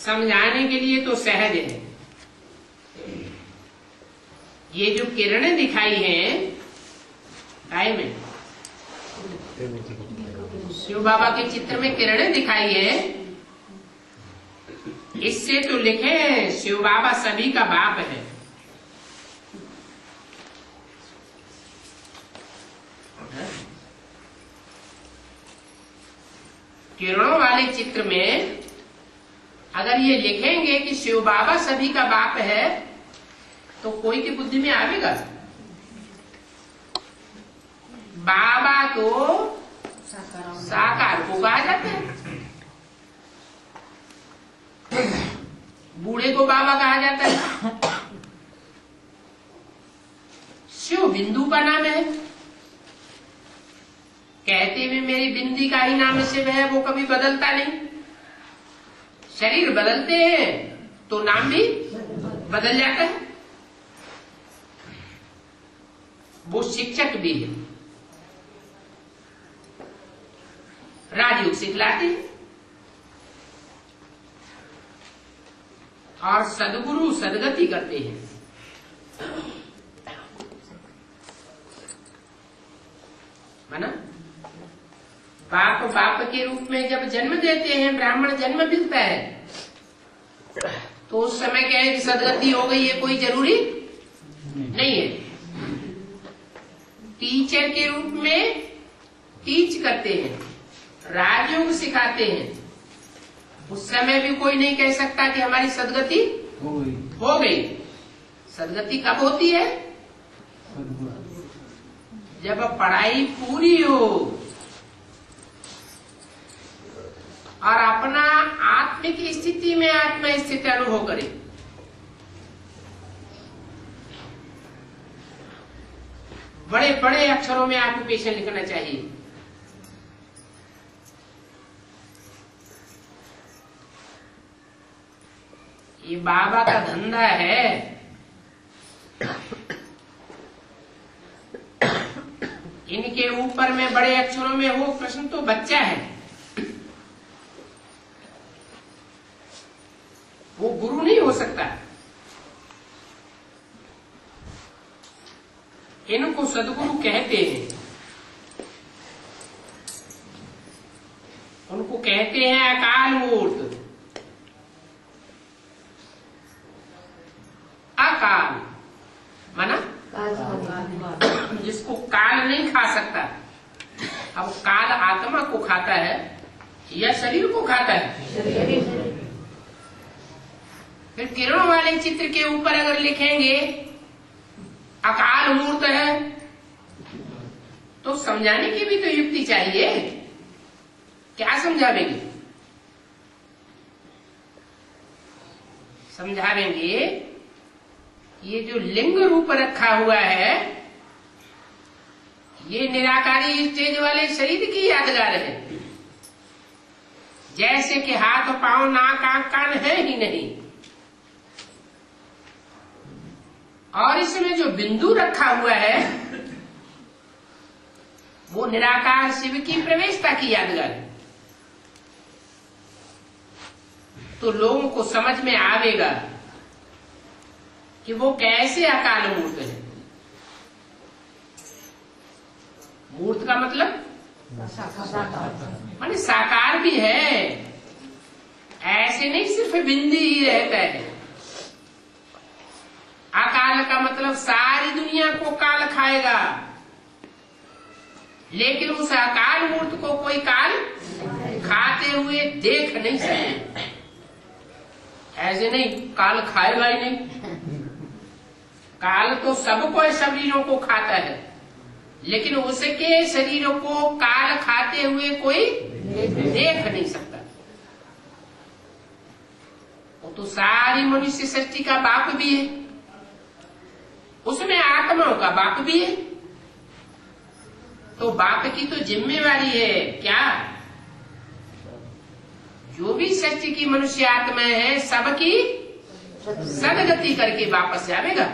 समझाने के लिए तो सहज है। ये जो किरणें दिखाई हैं गाय में, शिव बाबा के चित्र में किरणें दिखाई है, इससे तो लिखे शिव बाबा सभी का बाप है। किरणों वाले चित्र में अगर ये लिखेंगे कि शिव बाबा सभी का बाप है तो कोई की बुद्धि में आवेगा? बाबा तो साकार को कहा जाता है, बूढ़े को बाबा कहा जाता है। शिव बिंदु का नाम है, कहते हुए मेरी बिंदी का ही नाम शिव है, वो कभी बदलता नहीं। शरीर बदलते हैं तो नाम भी बदल जाता है। वो शिक्षक भी है, राजयोग सिखलाते हैं, और सदगुरु सदगति करते हैं। है ना? बाप बाप के रूप में जब जन्म देते हैं, ब्राह्मण जन्म मिलता है, तो उस समय क्या है कि सदगति हो गई है, कोई जरूरी नहीं है। टीचर के रूप में टीच करते हैं, राजयोग सिखाते हैं, उस समय भी कोई नहीं कह सकता कि हमारी सदगति हो गई। सदगति कब होती है? जब पढ़ाई पूरी हो और अपना आत्मिक स्थिति में आत्म स्थिति अनुभव करे। बड़े बड़े अक्षरों में ऑक्यूपेशन लिखना चाहिए। ये बाबा का धंधा है। इनके ऊपर में बड़े अक्षरों में हो प्रश्न तो बच्चा है, वो गुरु नहीं हो सकता। इनको सदगुरु कहते हैं, उनको कहते हैं अकाल मूर्त। अकाल माना जिसको काल नहीं खा सकता। अब काल आत्मा को खाता है या शरीर को खाता है? फिर किरणों वाले चित्र के ऊपर अगर लिखेंगे अकाल मूर्त है, तो समझाने की भी तो युक्ति चाहिए। क्या समझावेंगे? समझावेंगे ये जो लिंग रूप रखा हुआ है, ये निराकारी स्टेज वाले शरीर की यादगार है। जैसे कि हाथ पांव नाक आंख कान है ही नहीं, और इसमें जो बिंदु रखा हुआ है वो निराकार शिव की प्रवेशता की यादगार है। तो लोगों को समझ में आवेगा कि वो कैसे अकाल मूर्त है। मूर्त का मतलब माने साकार भी है, ऐसे नहीं सिर्फ बिंदी ही रहता है। अकाल का मतलब सारी दुनिया को काल खाएगा, लेकिन उस अकाल मूर्त को कोई काल खाते हुए देख नहीं सकते। ऐसे नहीं काल खाएगा ही नहीं, काल तो सबको शरीरों को खाता है, लेकिन उसके शरीरों को काल खाते हुए कोई देख नहीं सकता। वो तो सारी मनुष्य सृष्टि का बाप भी है, उसमें आत्माओं का बाप भी है। तो बाप की तो जिम्मेवारी है क्या? जो भी सृष्टि की मनुष्य आत्मा है सबकी सदगति करके वापस जाएगा।